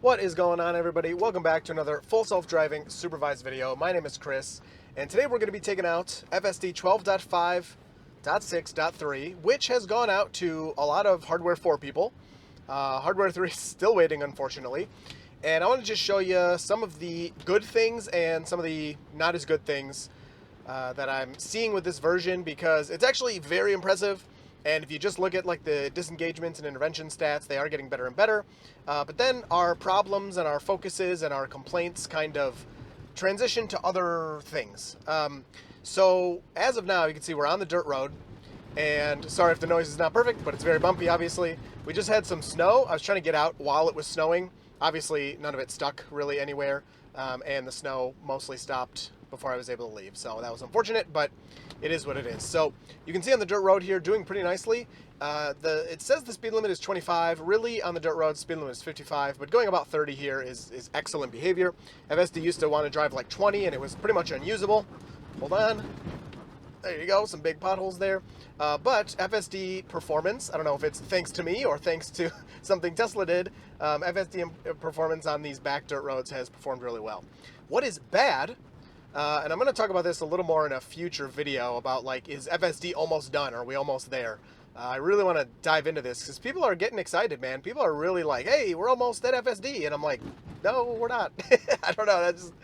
What is going on, everybody? Welcome back to another full self-driving supervised video. My name is Chris, and today we're going to be taking out FSD 12.5.6.3, which has gone out to a lot of Hardware 4 people. Hardware 3 is still waiting, unfortunately. And I want to just show you some of the good things and some of the not as good things that I'm seeing with this version, because it's actually very impressive. And if you just look at like the disengagements and intervention stats, they are getting better and better. But then our problems and our focuses and our complaints kind of transition to other things. So as of now, you can see we're on the dirt road. And sorry if the noise is not perfect, but it's very bumpy, obviously. We just had some snow. I was trying to get out while it was snowing. Obviously, none of it stuck really anywhere. And the snow mostly stopped before I was able to leave. So that was unfortunate, but it is what it is. So you can see on the dirt road here doing pretty nicely. It says the speed limit is 25. Really, on the dirt road, speed limit is 55. But going about 30 here is excellent behavior. FSD used to want to drive like 20, and it was pretty much unusable. Hold on. There you go, some big potholes there. But FSD performance, I don't know if it's thanks to me or thanks to something Tesla did, FSD performance on these back dirt roads has performed really well. What is bad, and I'm going to talk about this a little more in a future video about like, is FSD almost done? Are we almost there? I really want to dive into this because people are getting excited, man. People are really like, hey, we're almost at FSD. And I'm like, no, we're not. I don't know. That's just,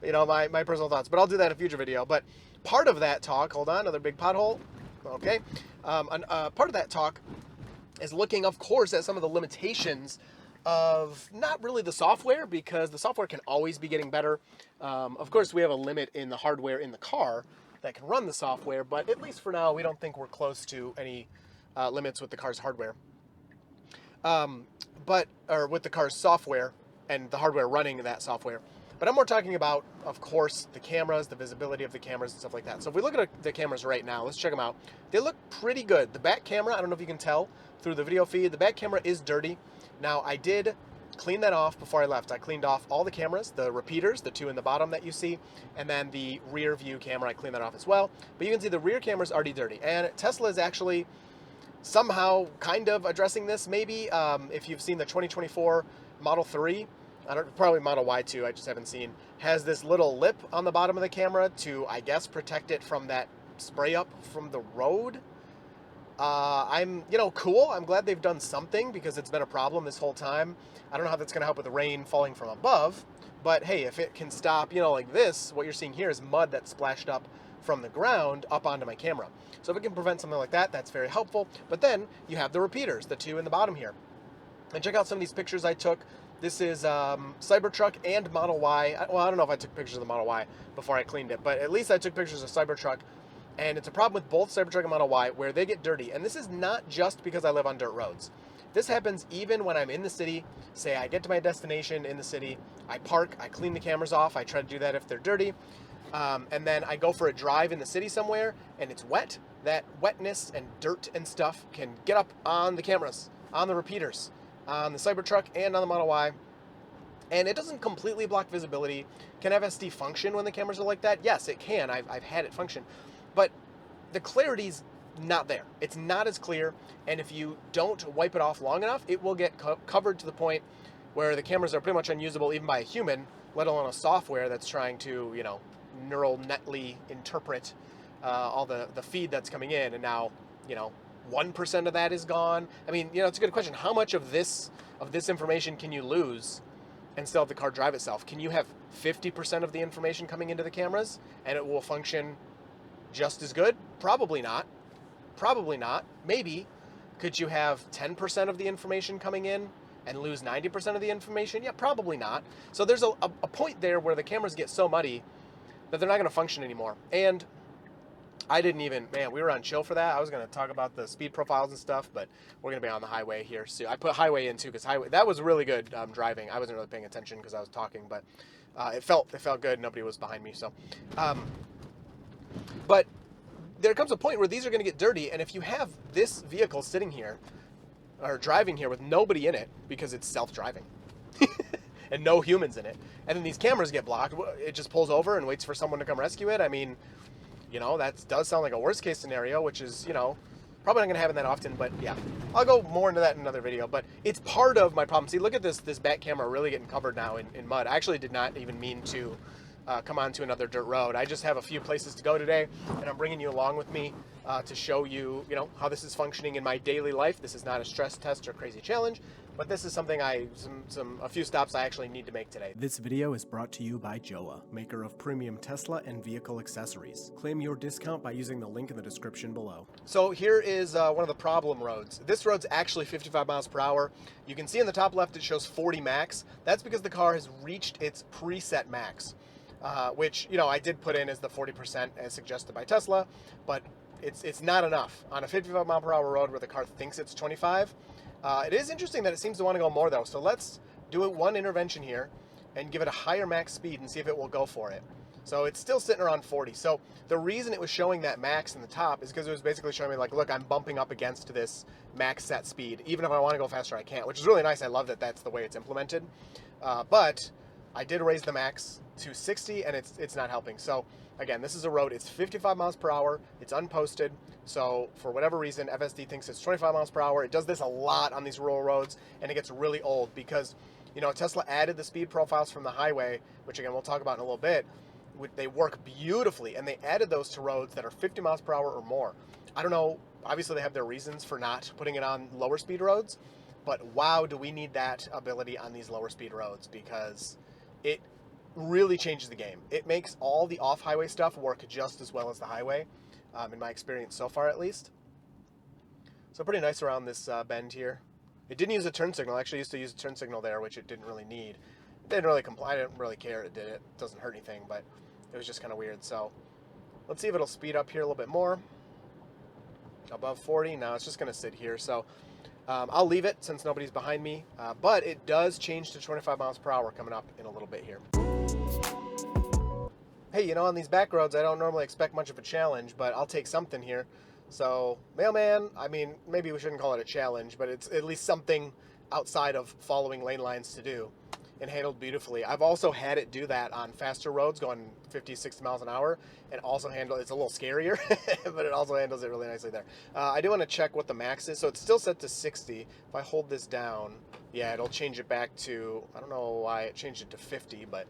my personal thoughts. But I'll do that in a future video. But part of that talk, hold on, another big pothole. Okay. Part of that talk is looking, of course, at some of the limitations of not really the software, because the software can always be getting better. Of course, we have a limit in the hardware in the car that can run the software, but at least for now, we don't think we're close to any limits with the car's hardware. Or with the car's software and the hardware running that software. But I'm more talking about, of course, the cameras, the visibility of the cameras and stuff like that. So if we look at the cameras right now, let's check them out. They look pretty good. The back camera, I don't know if you can tell through the video feed, the back camera is dirty. Now, I did clean that off before I left. I cleaned off all the cameras, the repeaters, the two in the bottom that you see, and then the rear view camera, I cleaned that off as well. But you can see the rear camera is already dirty. And Tesla is actually somehow kind of addressing this, maybe. If you've seen the 2024 Model 3, probably Model Y too, I just haven't seen, has this little lip on the bottom of the camera to, I guess, protect it from that spray up from the road. I'm, cool. I'm glad they've done something, because it's been a problem this whole time. I don't know how that's going to help with the rain falling from above, but hey, if it can stop, like this, what you're seeing here is mud that splashed up from the ground up onto my camera. So if it can prevent something like that, that's very helpful. But then you have the repeaters, the two in the bottom here. And check out some of these pictures I took. This is Cybertruck and Model Y. Well, I don't know if I took pictures of the Model Y before I cleaned it, but at least I took pictures of Cybertruck. And it's a problem with both Cybertruck and Model Y where they get dirty. And this is not just because I live on dirt roads. This happens even when I'm in the city. Say I get to my destination in the city, I park, I clean the cameras off. I try to do that if they're dirty. And then I go for a drive in the city somewhere and it's wet. That wetness and dirt and stuff can get up on the cameras, on the repeaters, on the Cybertruck and on the Model Y. And it doesn't completely block visibility. Can FSD function when the cameras are like that? Yes, it can. I've had it function. But the clarity's not there. It's not as clear. And if you don't wipe it off long enough, it will get covered to the point where the cameras are pretty much unusable even by a human, let alone a software that's trying to, neural netly interpret all the feed that's coming in. And now, 1% of that is gone. I mean, it's a good question. How much of this information can you lose and still have the car drive itself? Can you have 50% of the information coming into the cameras and it will function just as good? Probably not. Probably not. Maybe. Could you have 10% of the information coming in and lose 90% of the information? Yeah, probably not. So there's a point there where the cameras get so muddy that they're not going to function anymore. And I didn't even, we were on chill for that. I was going to talk about the speed profiles and stuff, but we're going to be on the highway here soon. I put highway in too, because that was really good driving. I wasn't really paying attention because I was talking, but it felt good. Nobody was behind me. So, but there comes a point where these are going to get dirty. And if you have this vehicle sitting here or driving here with nobody in it because it's self-driving and no humans in it, and then these cameras get blocked, it just pulls over and waits for someone to come rescue it. I mean, that does sound like a worst case scenario, which is, Probably not going to happen that often, but yeah. I'll go more into that in another video, but it's part of my problem. See, look at this back camera really getting covered now in mud. I actually did not even mean to come onto another dirt road. I just have a few places to go today, and I'm bringing you along with me to show you, how this is functioning in my daily life. This is not a stress test or crazy challenge, but this is something a few stops I actually need to make today. This video is brought to you by Joa, maker of premium Tesla and vehicle accessories. Claim your discount by using the link in the description below. So here is one of the problem roads. This road's actually 55 miles per hour. You can see in the top left it shows 40 max. That's because the car has reached its preset max, which I did put in as the 40% as suggested by Tesla, but it's not enough on a 55 mile per hour road where the car thinks it's 25. It is interesting that it seems to want to go more though. So let's do one intervention here and give it a higher max speed and see if it will go for it. So it's still sitting around 40. So the reason it was showing that max in the top is because it was basically showing me like, look, I'm bumping up against this max set speed. Even if I want to go faster, I can't, which is really nice. I love that that's the way it's implemented. But I did raise the max to 60 and it's not helping. So again, this is a road, it's 55 miles per hour, it's unposted. So for whatever reason, FSD thinks it's 25 miles per hour. It does this a lot on these rural roads and it gets really old because, Tesla added the speed profiles from the highway, which again, we'll talk about in a little bit. They work beautifully and they added those to roads that are 50 miles per hour or more. I don't know, obviously they have their reasons for not putting it on lower speed roads, but wow, do we need that ability on these lower speed roads because it really changes the game. It makes all the off-highway stuff work just as well as the highway, in my experience so far at least. So pretty nice around this bend here. It didn't use a turn signal. I actually used to use a turn signal there, which it didn't really need. It didn't really comply. I didn't really care it did it. It doesn't hurt anything, but it was just kind of weird. So let's see if it'll speed up here a little bit more. Above 40. Now it's just going to sit here. So I'll leave it since nobody's behind me, but it does change to 25 miles per hour coming up in a little bit here. Hey, on these back roads, I don't normally expect much of a challenge, but I'll take something here. So, mailman, I mean, maybe we shouldn't call it a challenge, but it's at least something outside of following lane lines to do, and handled beautifully. I've also had it do that on faster roads going 50, 60 miles an hour, and also it's a little scarier, but it also handles it really nicely there. I do want to check what the max is. So it's still set to 60. If I hold this down, yeah, it'll change it back to, I don't know why it changed it to 50, but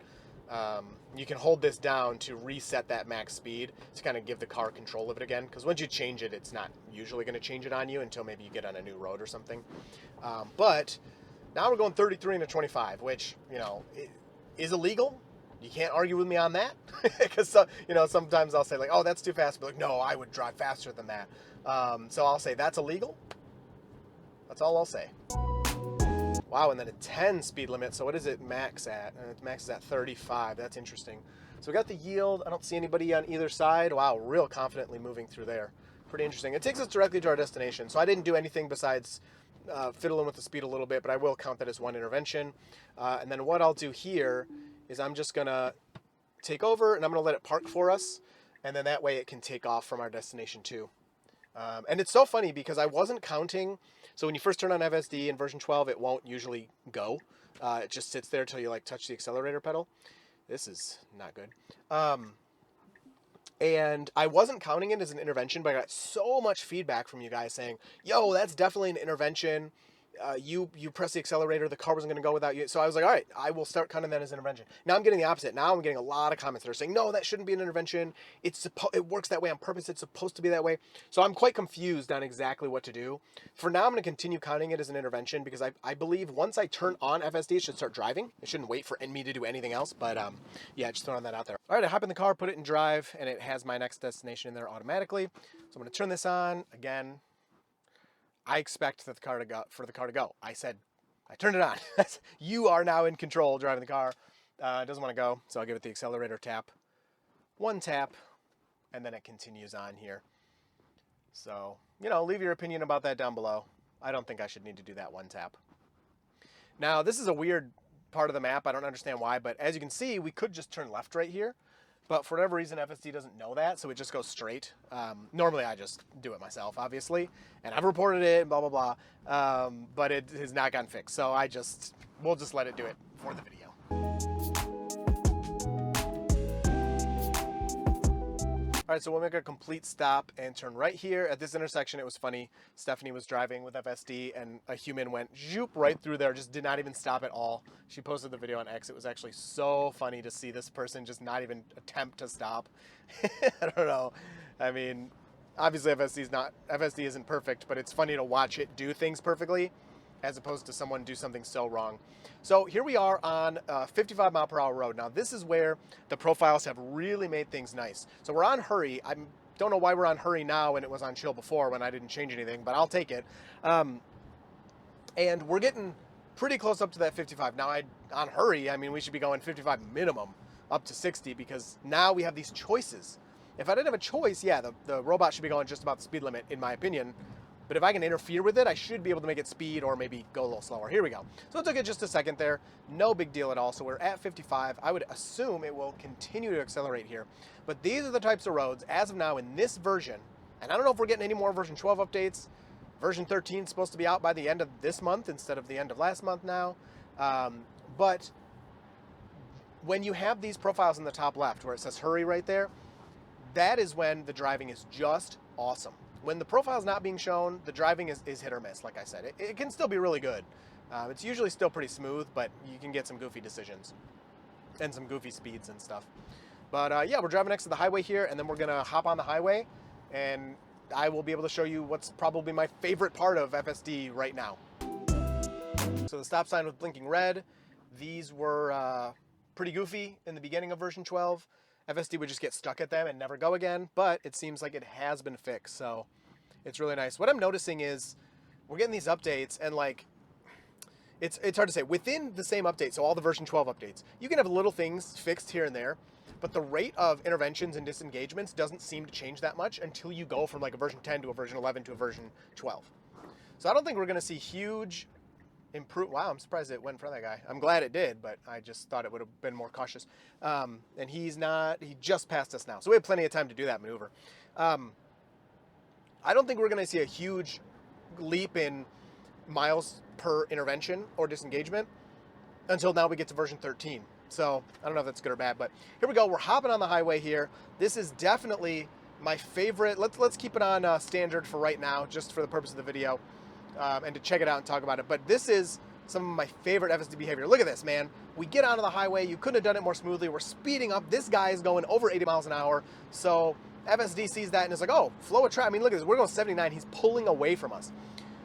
you can hold this down to reset that max speed to kind of give the car control of it again. Because once you change it, it's not usually going to change it on you until maybe you get on a new road or something. But now we're going 33 and a 25, which, is illegal. You can't argue with me on that. Because, sometimes I'll say like, oh, that's too fast. But like, no, I would drive faster than that. So I'll say that's illegal. That's all I'll say. Wow, and then a 10 speed limit. So what is it max at? It max is at 35. That's interesting. So we got the yield. I don't see anybody on either side. Wow, real confidently moving through there. Pretty interesting. It takes us directly to our destination. So I didn't do anything besides fiddling with the speed a little bit, but I will count that as one intervention. And then what I'll do here is I'm just going to take over and I'm going to let it park for us. And then that way it can take off from our destination too. And it's so funny because I wasn't counting. So when you first turn on FSD in version 12, it won't usually go. It just sits there till you touch the accelerator pedal. This is not good. And I wasn't counting it as an intervention, but I got so much feedback from you guys saying, yo, that's definitely an intervention. You press the accelerator, the car wasn't going to go without you. So I was like, all right, I will start counting that as an intervention. Now I'm getting the opposite. Now I'm getting a lot of comments that are saying, no, that shouldn't be an intervention. It works that way on purpose. It's supposed to be that way. So I'm quite confused on exactly what to do. For now, I'm going to continue counting it as an intervention because I believe once I turn on FSD, it should start driving. It shouldn't wait for me to do anything else. But yeah, just throwing that out there. All right, I hop in the car, put it in drive, and it has my next destination in there automatically. So I'm going to turn this on again. I expect that for the car to go. I said, I turned it on. You are now in control driving the car. It doesn't want to go, so I'll give it the accelerator tap. One tap, and then it continues on here. So, leave your opinion about that down below. I don't think I should need to do that one tap. Now, this is a weird part of the map. I don't understand why, but as you can see, we could just turn left right here. But for whatever reason, FSD doesn't know that, so it just goes straight. Normally, I just do it myself, obviously, and I've reported it, blah, blah, blah, but it has not gotten fixed, so we'll just let it do it for the video. All right, so we'll make a complete stop and turn right here. At this intersection, it was funny. Stephanie was driving with FSD, and a human went zoop right through there, just did not even stop at all. She posted the video on X. It was actually so funny to see this person just not even attempt to stop. I don't know. I mean, obviously FSD isn't perfect, but it's funny to watch it do things perfectly as opposed to someone do something so wrong. So here we are on 55 mile per hour road. Now this is where the profiles have really made things nice. So we're on hurry. I don't know why we're on hurry now and it was on chill before when I didn't change anything, but I'll take it. And we're getting pretty close up to that 55. Now on hurry, I mean, we should be going 55 minimum up to 60 because now we have these choices. If I didn't have a choice, yeah, the robot should be going just about the speed limit in my opinion. But if I can interfere with it, I should be able to make it speed or maybe go a little slower. Here we go. So it took it just a second there. No big deal at all. So we're at 55. I would assume it will continue to accelerate here. But these are the types of roads, as of now, in this version. And I don't know if we're getting any more version 12 updates. Version 13 is supposed to be out by the end of this month instead of the end of last month now. But when you have these profiles in the top left where it says hurry right there, that is when the driving is just awesome. When the profile is not being shown, the driving is hit or miss, like I said. It can still be really good. It's usually still pretty smooth, but you can get some goofy decisions and some goofy speeds and stuff. But yeah, we're driving next to the highway here, and then we're going to hop on the highway, and I will be able to show you what's probably my favorite part of FSD right now. So the stop sign was blinking red. These were pretty goofy in the beginning of version 12. FSD would just get stuck at them and never go again, but it seems like it has been fixed, so it's really nice. What I'm noticing is we're getting these updates, and like, it's hard to say. Within the same update, so all the version 12 updates, you can have little things fixed here and there, but the rate of interventions and disengagements doesn't seem to change that much until you go from like a version 10 to a version 11 to a version 12. So I don't think we're going to see huge Wow, I'm surprised it went in front of that guy. I'm glad it did, but I just thought it would have been more cautious. And he just passed us now. So we have plenty of time to do that maneuver. I don't think we're going to see a huge leap in miles per intervention or disengagement until now we get to version 13. So I don't know if that's good or bad, but here we go. We're hopping on the highway here. This is definitely my favorite. Let's keep it on standard for right now, just for the purpose of the video. And to check it out and talk about it. But this is some of my favorite FSD behavior. Look at this, man. We get onto the highway. You couldn't have done it more smoothly. We're speeding up. This guy is going over 80 miles an hour. So FSD sees that and is like, oh, flow of traffic. I mean, look at this. We're going 79. He's pulling away from us.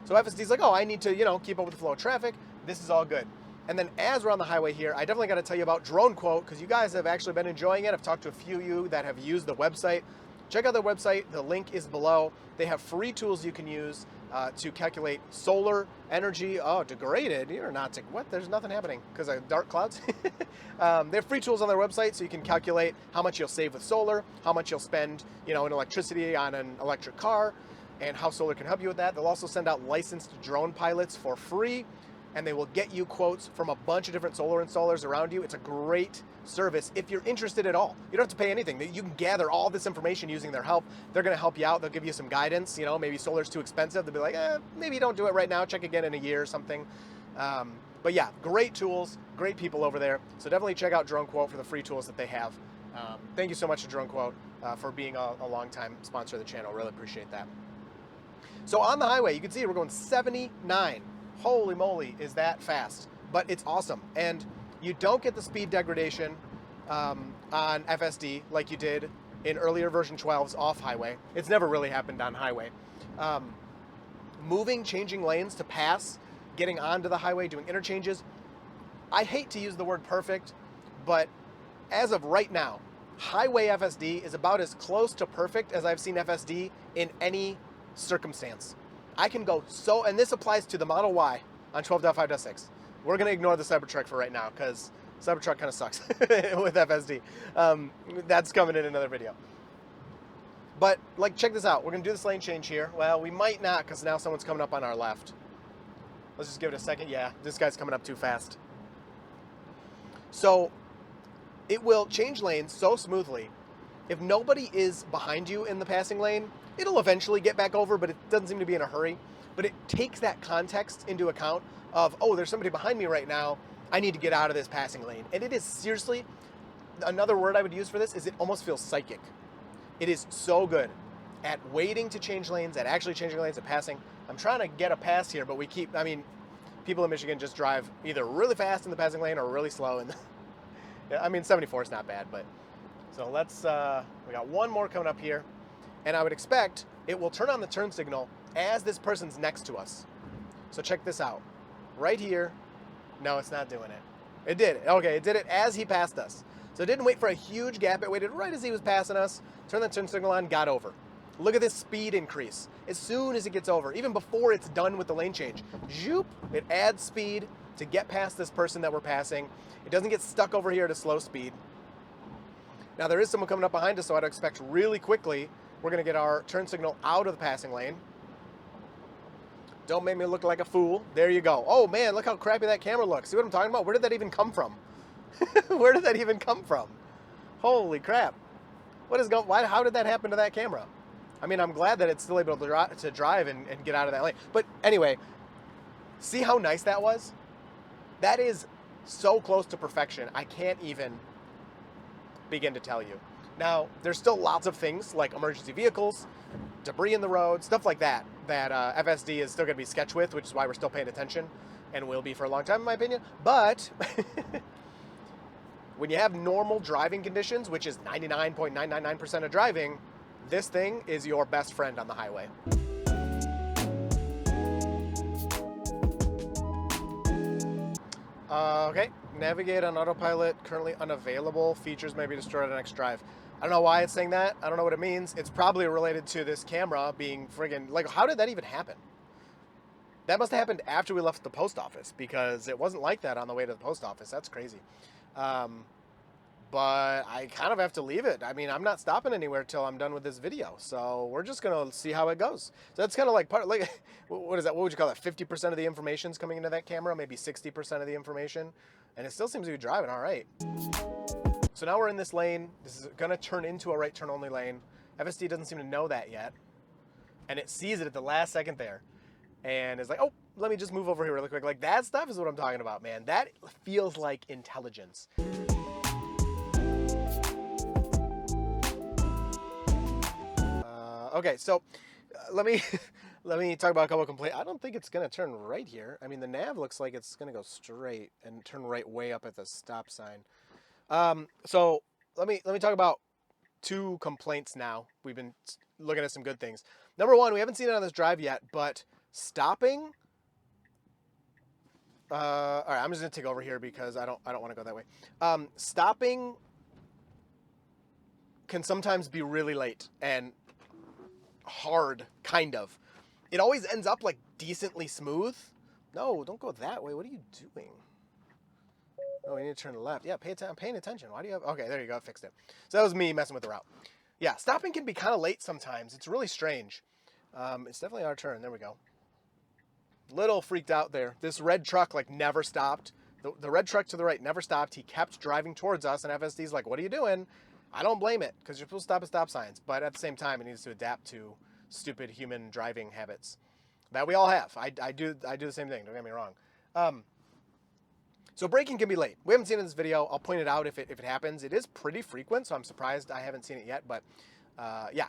So FSD's like, oh, I need to, keep up with the flow of traffic. This is all good. And then as we're on the highway here, I definitely got to tell you about Drone Quote because you guys have actually been enjoying it. I've talked to a few of you that have used the website. Check out their website. The link is below. They have free tools you can use to calculate solar energy. Oh, degraded? You're not. What? There's nothing happening because of dark clouds. They have free tools on their website so you can calculate how much you'll save with solar, how much you'll spend, in electricity on an electric car, and how solar can help you with that. They'll also send out licensed drone pilots for free, and they will get you quotes from a bunch of different solar installers around you. It's a great service if you're interested at all. You don't have to pay anything. You can gather all this information using their help. They're going to help you out. They'll give you some guidance. Maybe solar's too expensive. They'll be like, maybe don't do it right now. Check again in a year or something. But yeah, great tools, great people over there. So definitely check out Drone Quote for the free tools that they have. Thank you so much to Drone Quote for being a long-time sponsor of the channel. Really appreciate that. So on the highway, you can see we're going 79. Holy moly, is that fast? But it's awesome. And you don't get the speed degradation on FSD like you did in earlier version 12's off highway. It's never really happened on highway. Changing lanes to pass, getting onto the highway, doing interchanges. I hate to use the word perfect, but as of right now, highway FSD is about as close to perfect as I've seen FSD in any circumstance. I can go and this applies to the Model Y on 12.5.6. We're going to ignore the Cybertruck for right now because Cybertruck kind of sucks with FSD. That's coming in another video. But, check this out. We're going to do this lane change here. Well, we might not because now someone's coming up on our left. Let's just give it a second. Yeah, this guy's coming up too fast. So, it will change lanes so smoothly. If nobody is behind you in the passing lane, it'll eventually get back over, but it doesn't seem to be in a hurry. But it takes that context into account of, oh, there's somebody behind me right now. I need to get out of this passing lane. And it is seriously, another word I would use for this is it almost feels psychic. It is so good at waiting to change lanes, at actually changing lanes, at passing. I'm trying to get a pass here, but people in Michigan just drive either really fast in the passing lane or really slow. And 74 is not bad, but so we got one more coming up here, and I would expect it will turn on the turn signal as this person's next to us. So check this out. Right here. No, it's not doing it. It did. Okay, it did it as he passed us. So it didn't wait for a huge gap. It waited right as he was passing us, turned the turn signal on, got over. Look at this speed increase. As soon as it gets over, even before it's done with the lane change, zoop, it adds speed to get past this person that we're passing. It doesn't get stuck over here at a slow speed. Now there is someone coming up behind us, so I'd expect really quickly we're going to get our turn signal out of the passing lane. Don't make me look like a fool. There you go. Oh man, look how crappy that camera looks. See what I'm talking about? Where did that even come from? Where did that even come from? Holy crap. How did that happen to that camera? I mean, I'm glad that it's still able to drive and get out of that lane. But anyway, see how nice that was? That is so close to perfection. I can't even begin to tell you. Now, there's still lots of things like emergency vehicles, debris in the road, stuff like that FSD is still going to be sketch with, which is why we're still paying attention and will be for a long time, in my opinion. But when you have normal driving conditions, which is 99.999% of driving, this thing is your best friend on the highway. Okay, navigate on autopilot, currently unavailable. Features may be destroyed on next drive. I don't know why it's saying that. I don't know what it means. It's probably related to this camera being friggin', like, how did that even happen? That must have happened after we left the post office, because it wasn't like that on the way to the post office. That's crazy. But I kind of have to leave it. I mean, I'm not stopping anywhere till I'm done with this video. So we're just going to see how it goes. So that's kind of like what is that? What would you call that? 50% of the information's coming into that camera, maybe 60% of the information. And it still seems to be driving all right. So now we're in this lane. This is going to turn into a right turn only lane. FSD doesn't seem to know that yet. And it sees it at the last second there. And it's like, oh, let me just move over here really quick. Like, that stuff is what I'm talking about, man. That feels like intelligence. Okay, so let me talk about a couple of complaints. I don't think it's going to turn right here. I mean, the nav looks like it's going to go straight and turn right way up at the stop sign. So let me talk about two complaints now. We've been looking at some good things. Number one, we haven't seen it on this drive yet, but stopping. All right, I'm just going to take over here because I don't want to go that way. Stopping can sometimes be really late and hard, kind of. It always ends up like decently smooth. No, don't go that way. What are you doing? Oh, we need to turn left. Yeah, I'm paying attention. Why do you have... Okay, there you go. I fixed it. So that was me messing with the route. Yeah, stopping can be kind of late sometimes. It's really strange. It's definitely our turn. There we go. Little freaked out there. This red truck like never stopped. The red truck to the right never stopped. He kept driving towards us, and FSD's like, what are you doing? I don't blame it, because you're supposed to stop at stop signs. But at the same time, it needs to adapt to stupid human driving habits that we all have. I do the same thing. Don't get me wrong. So braking can be late. We haven't seen it in this video. I'll point it out if it happens. It is pretty frequent, so I'm surprised I haven't seen it yet. But yeah,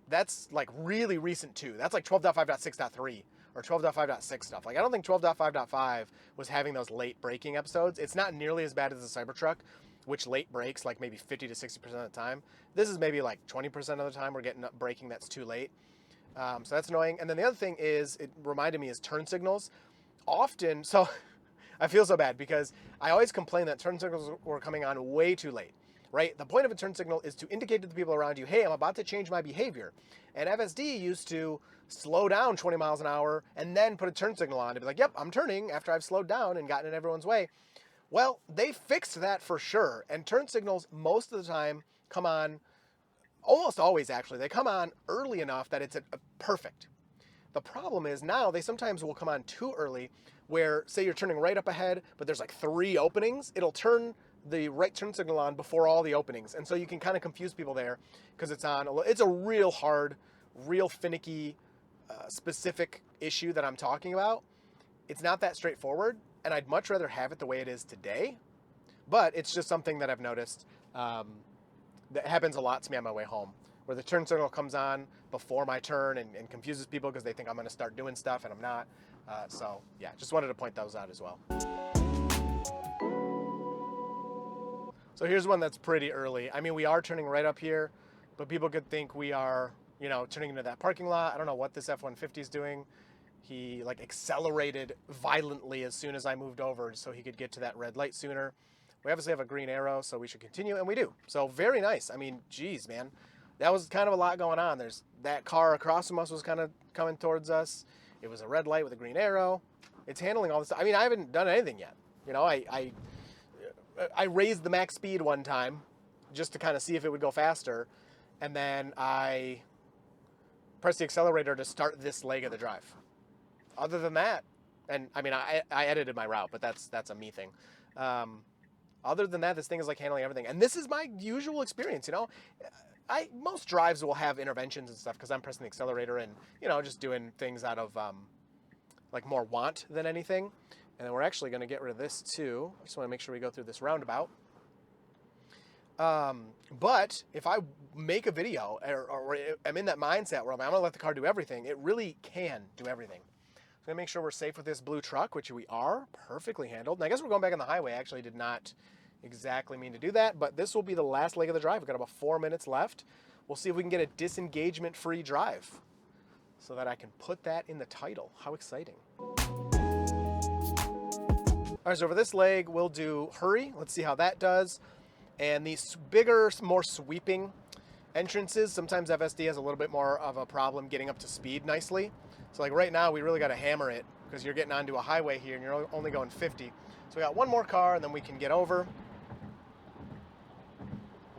that's like really recent too. That's like 12.5.6.3 or 12.5.6 stuff. Like, I don't think 12.5.5 was having those late braking episodes. It's not nearly as bad as the Cybertruck, which late breaks like maybe 50 to 60% of the time. This is maybe like 20% of the time we're getting up braking that's too late. So that's annoying. And then the other thing is, it reminded me, is turn signals. Often, so I feel so bad because I always complain that turn signals were coming on way too late, right? The point of a turn signal is to indicate to the people around you, hey, I'm about to change my behavior. And FSD used to slow down 20 miles an hour and then put a turn signal on to be like, yep, I'm turning after I've slowed down and gotten in everyone's way. Well, they fixed that for sure. And turn signals most of the time come on, almost always actually, they come on early enough that it's a perfect. The problem is now they sometimes will come on too early where, say you're turning right up ahead, but there's like 3 openings. It'll turn the right turn signal on before all the openings. And so you can kind of confuse people there because it's on. It's a real hard, real finicky, specific issue that I'm talking about. It's not that straightforward, and I'd much rather have it the way it is today. But it's just something that I've noticed that happens a lot to me on my way home, where the turn signal comes on before my turn and confuses people because they think I'm going to start doing stuff and I'm not. So yeah, just wanted to point those out as well. So here's one that's pretty early. I mean, we are turning right up here, but people could think we are, you know, turning into that parking lot. I don't know what this F-150 is doing. He like accelerated violently as soon as I moved over so he could get to that red light sooner. We obviously have a green arrow, so we should continue, and we do. So very nice. I mean, geez, man. That was kind of a lot going on. There's that car across from us was kind of coming towards us. It was a red light with a green arrow. It's handling all this. I mean, I haven't done anything yet. You know, I raised the max speed one time just to kind of see if it would go faster, and then I pressed the accelerator to start this leg of the drive. Other than that, and I mean, I edited my route, but that's a me thing. Other than that, this thing is like handling everything. And this is my usual experience, you know. Most drives will have interventions and stuff because I'm pressing the accelerator and, you know, just doing things out of like more want than anything. And then we're actually going to get rid of this too. I just want to make sure we go through this roundabout. But if I make a video or I'm in that mindset where I'm going to let the car do everything, it really can do everything. So I'm going to make sure we're safe with this blue truck, which we are, perfectly handled. And I guess we're going back on the highway. I actually did not exactly mean to do that, but this will be the last leg of the drive. We've got about 4 minutes left. We'll see if we can get a disengagement-free drive so that I can put that in the title. How exciting. All right, so for this leg, we'll do hurry. Let's see how that does. And these bigger, more sweeping entrances, sometimes FSD has a little bit more of a problem getting up to speed nicely. So like right now, we really got to hammer it because you're getting onto a highway here and you're only going 50. So we got one more car and then we can get over.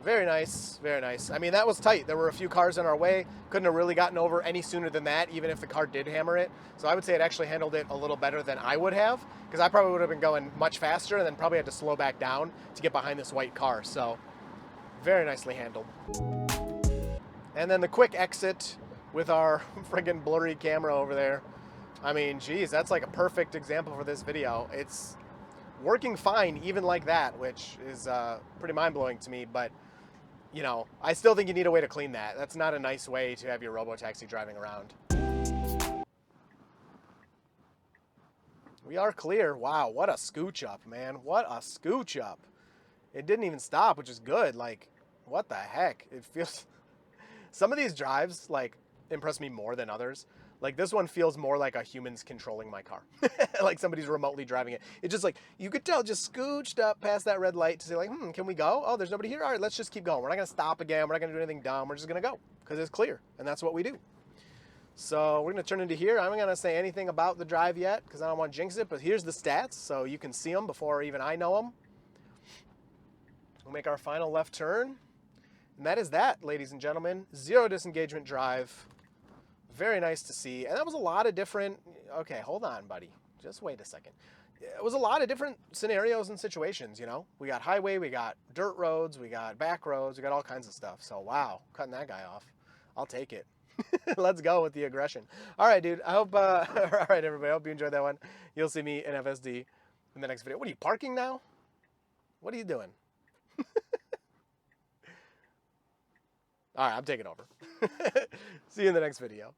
Very nice, very nice. I mean, that was tight. There were a few cars in our way. Couldn't have really gotten over any sooner than that, even if the car did hammer it. So I would say it actually handled it a little better than I would have, because I probably would have been going much faster and then probably had to slow back down to get behind this white car. So very nicely handled. And then the quick exit with our friggin' blurry camera over there. I mean, geez, that's like a perfect example for this video. It's working fine even like that, which is pretty mind-blowing to me, but you know, I still think you need a way to clean that. That's not a nice way to have your robo-taxi driving around. We are clear. Wow, what a scooch up, man. What a scooch up. It didn't even stop, which is good. Like, what the heck? It feels... Some of these drives, like, impress me more than others. Like, this one feels more like a human's controlling my car. Like somebody's remotely driving it. It's just like, you could tell, just scooched up past that red light to say like, can we go? Oh, there's nobody here? All right, let's just keep going. We're not going to stop again. We're not going to do anything dumb. We're just going to go because it's clear. And that's what we do. So we're going to turn into here. I'm not going to say anything about the drive yet because I don't want to jinx it. But here's the stats so you can see them before even I know them. We'll make our final left turn. And that is that, ladies and gentlemen. 0 disengagement drive. Very nice to see. And that was a lot of different... Okay, hold on, buddy. Just wait a second. It was a lot of different scenarios and situations, you know? We got highway, we got dirt roads, we got back roads, we got all kinds of stuff. So, wow, cutting that guy off. I'll take it. Let's go with the aggression. All right, dude. I hope... all right, everybody. I hope you enjoyed that one. You'll see me in FSD in the next video. What, are you parking now? What are you doing? All right, I'm taking over. See you in the next video.